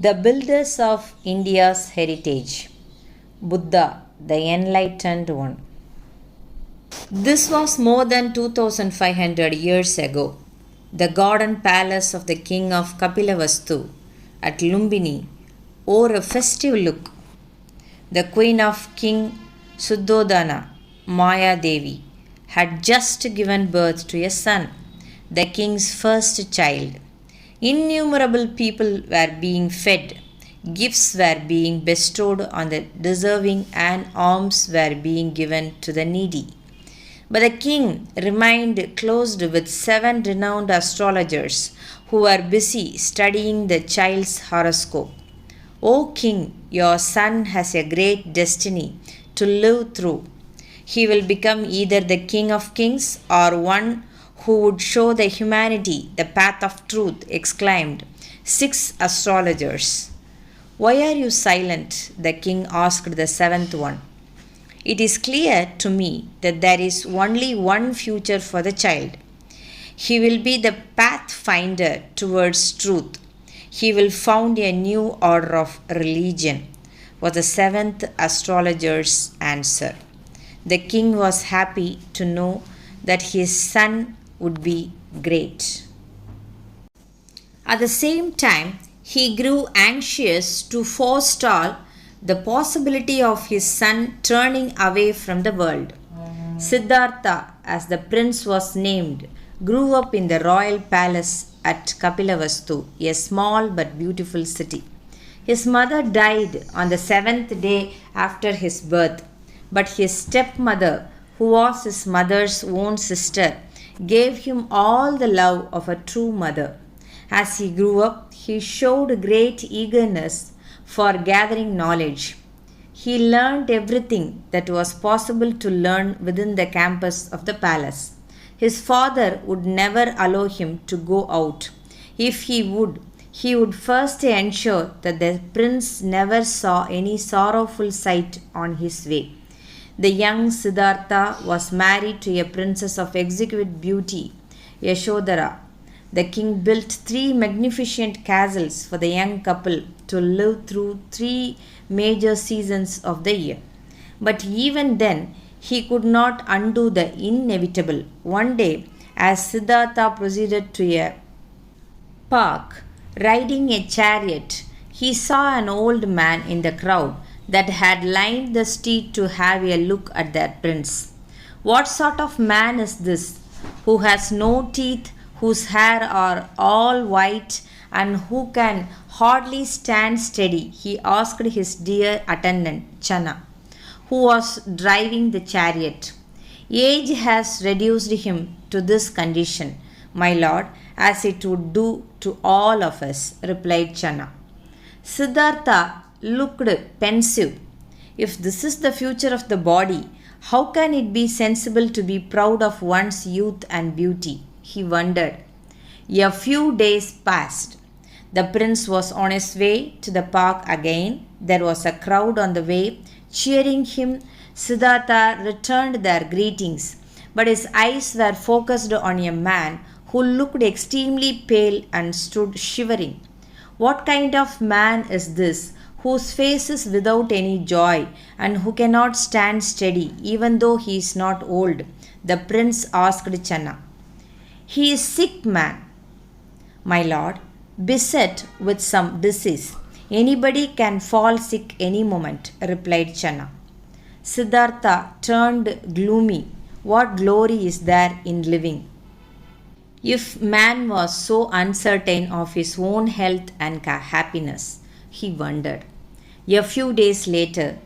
The builders of India's heritage. Buddha, the Enlightened One. This was more than 2500 years ago. The garden palace of the king of Kapilavastu at Lumbini wore a festive look. The queen of King Suddhodana, Maya Devi, had just given birth to a son, the king's first child. Innumerable people were being fed, gifts were being bestowed on the deserving, and alms were being given to the needy. But the king remained closed with 7 renowned astrologers who were busy studying the child's horoscope. O king, your son has a great destiny to live through. He will become either the king of kings or one who would show the humanity the path of truth, exclaimed 6 astrologers. Why are you silent? The king asked the 7th one. It is clear to me that there is only one future for the child. He will be the pathfinder towards truth. He will found a new order of religion, was the 7th astrologer's answer. The king was happy to know that his son would be great. At the same time, he grew anxious to forestall the possibility of his son turning away from the world. Siddhartha, as the prince was named, grew up in the royal palace at Kapilavastu, a small but beautiful city. His mother died on the 7th day after his birth, but his stepmother, who was his mother's own sister, gave him all the love of a true mother. As he grew up, he showed great eagerness for gathering knowledge. He learned everything that was possible to learn within the campus of the palace. His father would never allow him to go out. If he would first ensure that the prince never saw any sorrowful sight on his way. The young Siddhartha was married to a princess of exquisite beauty, Yashodhara. The king built 3 magnificent castles for the young couple to live through 3 major seasons of the year. But even then, he could not undo the inevitable. One day, as Siddhartha proceeded to a park, riding a chariot, he saw an old man in the crowd that had lined the street to have a look at their prince. What sort of man is this, who has no teeth, whose hair are all white, and who can hardly stand steady? He asked his dear attendant, Channa, who was driving the chariot. Age has reduced him to this condition, my lord, as it would do to all of us, replied Channa. Siddhartha looked pensive. If this is the future of the body, how can it be sensible to be proud of one's youth and beauty? He wondered. A few days passed. The prince was on his way to the park again. There was a crowd on the way, cheering him. Siddhartha returned their greetings, but his eyes were focused on a man who looked extremely pale and stood shivering. What kind of man is this, whose face is without any joy and who cannot stand steady even though he is not old? The prince asked Channa. He is sick man, my lord, beset with some disease. Anybody can fall sick any moment, replied Channa. Siddhartha turned gloomy. What glory is there in living? If man was so uncertain of his own health and happiness, he wondered. A few days later,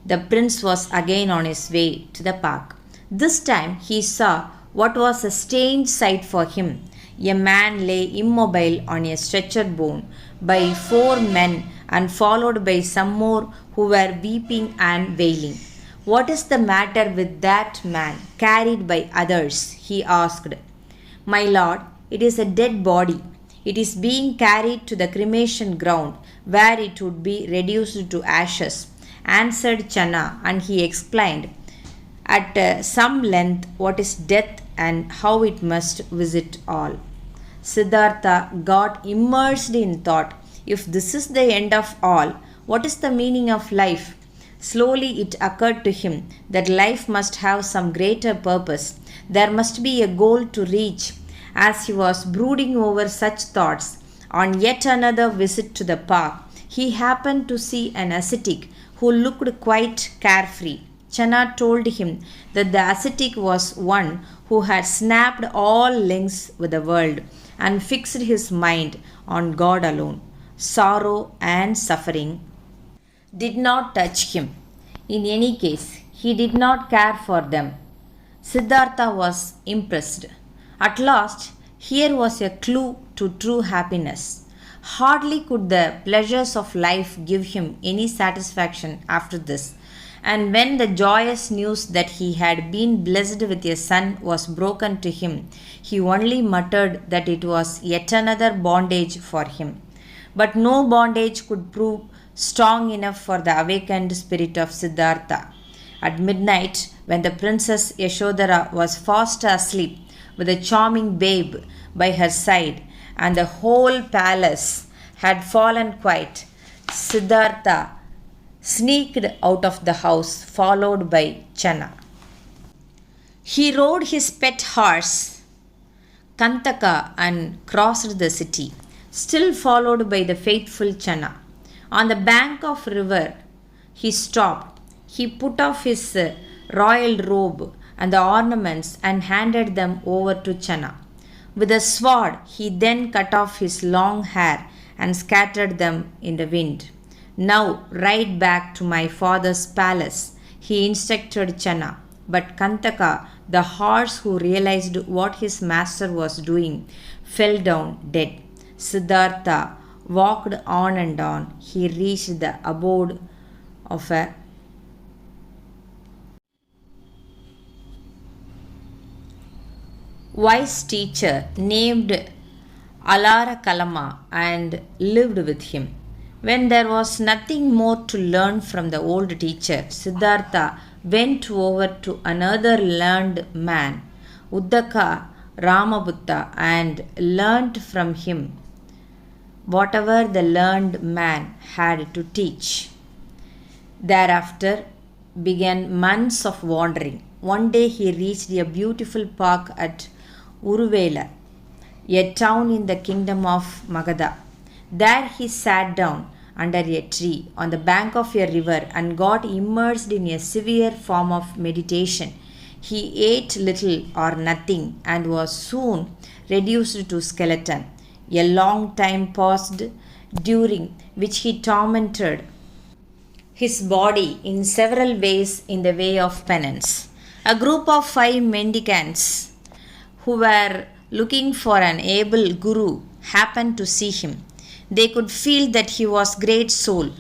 the prince was again on his way to the park. This time he saw what was a strange sight for him. A man lay immobile on a stretcher borne by 4 men and followed by some more who were weeping and wailing. What is the matter with that man carried by others? He asked. My lord, it is a dead body. It is being carried to the cremation ground where it would be reduced to ashes, answered Channa, and he explained at some length what is death and how it must visit all. Siddhartha got immersed in thought. If this is the end of all, what is the meaning of life? Slowly it occurred to him that life must have some greater purpose. There must be a goal to reach. As he was brooding over such thoughts, on yet another visit to the park, he happened to see an ascetic who looked quite carefree. Channa told him that the ascetic was one who had snapped all links with the world and fixed his mind on God alone. Sorrow and suffering did not touch him. In any case, he did not care for them. Siddhartha was impressed. At last, here was a clue to true happiness. Hardly could the pleasures of life give him any satisfaction after this. And when the joyous news that he had been blessed with a son was broken to him, he only muttered that it was yet another bondage for him. But no bondage could prove strong enough for the awakened spirit of Siddhartha. At midnight, when the Princess Yashodhara was fast asleep with a charming babe by her side, and the whole palace had fallen quiet, Siddhartha sneaked out of the house, followed by Channa. He rode his pet horse, Kantaka, and crossed the city, still followed by the faithful Channa. On the bank of river, he stopped. He put off his royal robe and the ornaments and handed them over to Channa. With a sword, he then cut off his long hair and scattered them in the wind. Now ride back to my father's palace, he instructed Channa. But Kantaka, the horse who realized what his master was doing, fell down dead. Siddhartha walked on and on. He reached the abode of a wise teacher named Alara Kalama and lived with him. When there was nothing more to learn from the old teacher, Siddhartha went over to another learned man, Uddaka Ramabutta, and learnt from him whatever the learned man had to teach. Thereafter began months of wandering. One day he reached a beautiful park at Uruvela, a town in the kingdom of Magadha. There he sat down under a tree on the bank of a river and got immersed in a severe form of meditation. He ate little or nothing and was soon reduced to skeleton. A long time passed, during which he tormented his body in several ways in the way of penance. A group of 5 mendicants who were looking for an able guru happened to see him. They could feel that he was great soul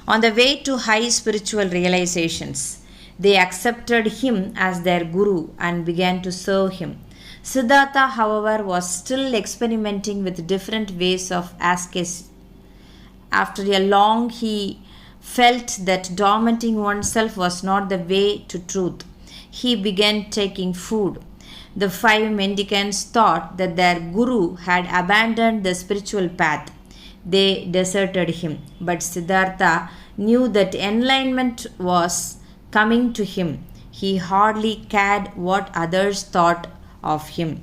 on the way to high spiritual realizations. They accepted him as their guru and began to serve him. Siddhartha, however, was still experimenting with different ways of asceticism. After a long, he felt that tormenting oneself was not the way to truth. He began taking food. The 5 mendicants thought that their guru had abandoned the spiritual path. They deserted him. But Siddhartha knew that enlightenment was coming to him. He hardly cared what others thought of him.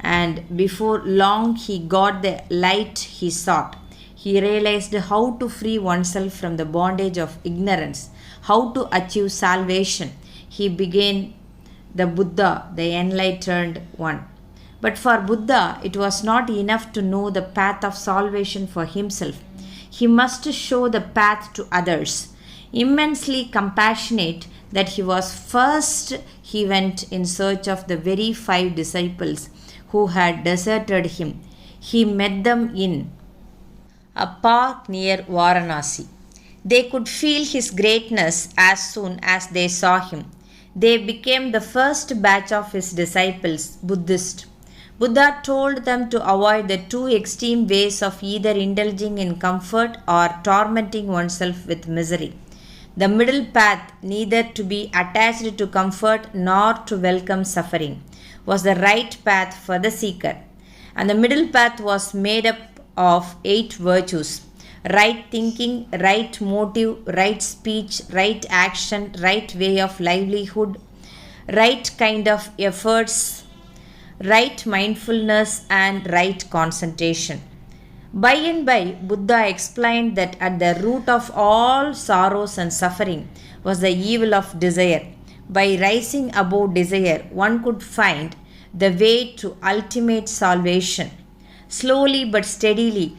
And before long he got the light he sought. He realized how to free oneself from the bondage of ignorance, how to achieve salvation. He became the Buddha, the enlightened one. But for Buddha, it was not enough to know the path of salvation for himself. He must show the path to others. Immensely compassionate that he was first, he went in search of the very 5 disciples who had deserted him. He met them in a park near Varanasi. They could feel his greatness as soon as they saw him. They became the first batch of his disciples, Buddhist. Buddha told them to avoid the 2 extreme ways of either indulging in comfort or tormenting oneself with misery. The middle path, neither to be attached to comfort nor to welcome suffering, was the right path for the seeker. And the middle path was made up of 8 virtues: right thinking, right motive, right speech, right action, right way of livelihood, right kind of efforts, right mindfulness, and right concentration. By and by, Buddha explained that at the root of all sorrows and suffering was the evil of desire. By rising above desire, one could find the way to ultimate salvation. Slowly but steadily,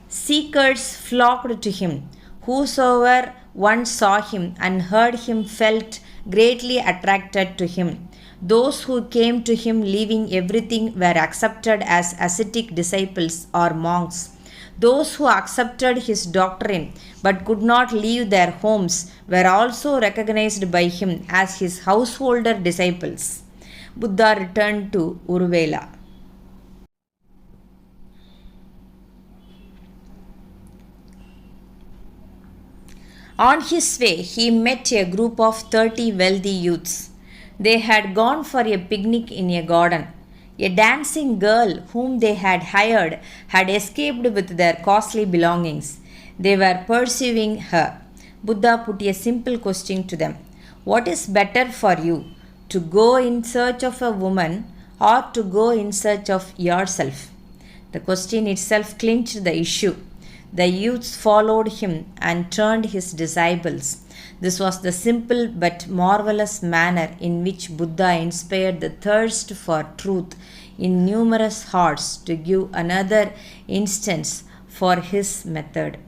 seekers flocked to him. Whosoever once saw him and heard him felt greatly attracted to him. Those who came to him leaving everything were accepted as ascetic disciples or monks. Those who accepted his doctrine but could not leave their homes were also recognized by him as his householder disciples. Buddha returned to Uruvela. On his way, he met a group of 30 wealthy youths. They had gone for a picnic in a garden. A dancing girl whom they had hired had escaped with their costly belongings. They were pursuing her. Buddha put a simple question to them: what is better for you, to go in search of a woman or to go in search of yourself? The question itself clinched the issue. The youths followed him and turned his disciples. This was the simple but marvelous manner in which Buddha inspired the thirst for truth in numerous hearts to give another instance for his method.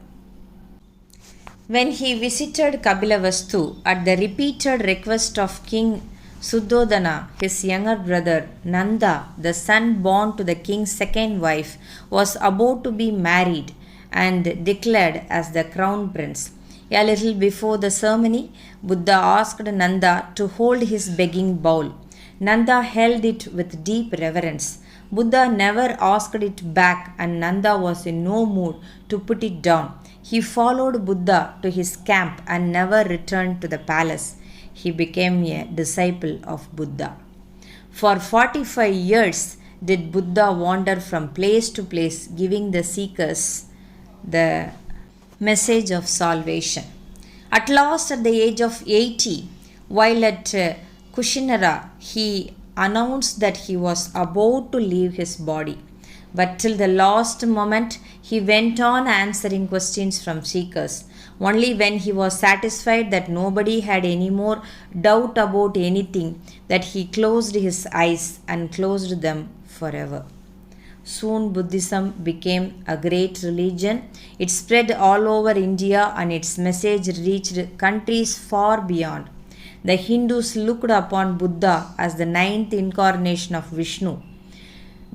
When he visited Kapilavastu at the repeated request of King Suddhodana, his younger brother Nanda, the son born to the king's second wife, was about to be married and declared as the crown prince. A little before the ceremony, Buddha asked Nanda to hold his begging bowl. Nanda held it with deep reverence. Buddha never asked it back, and Nanda was in no mood to put it down. He followed Buddha to his camp and never returned to the palace. He became a disciple of Buddha. For 45 years did Buddha wander from place to place, giving the seekers the message of salvation. At last, at the age of 80, while at Kushinara, he announced that he was about to leave his body. But till the last moment, he went on answering questions from seekers. Only when he was satisfied that nobody had any more doubt about anything, that he closed his eyes and closed them forever. Soon Buddhism became a great religion. It spread all over India and its message reached countries far beyond. The Hindus looked upon Buddha as the ninth incarnation of Vishnu.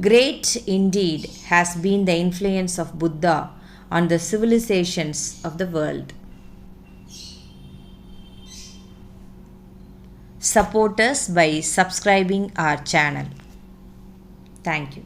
Great indeed has been the influence of Buddha on the civilizations of the world. Support us by subscribing our channel. Thank you.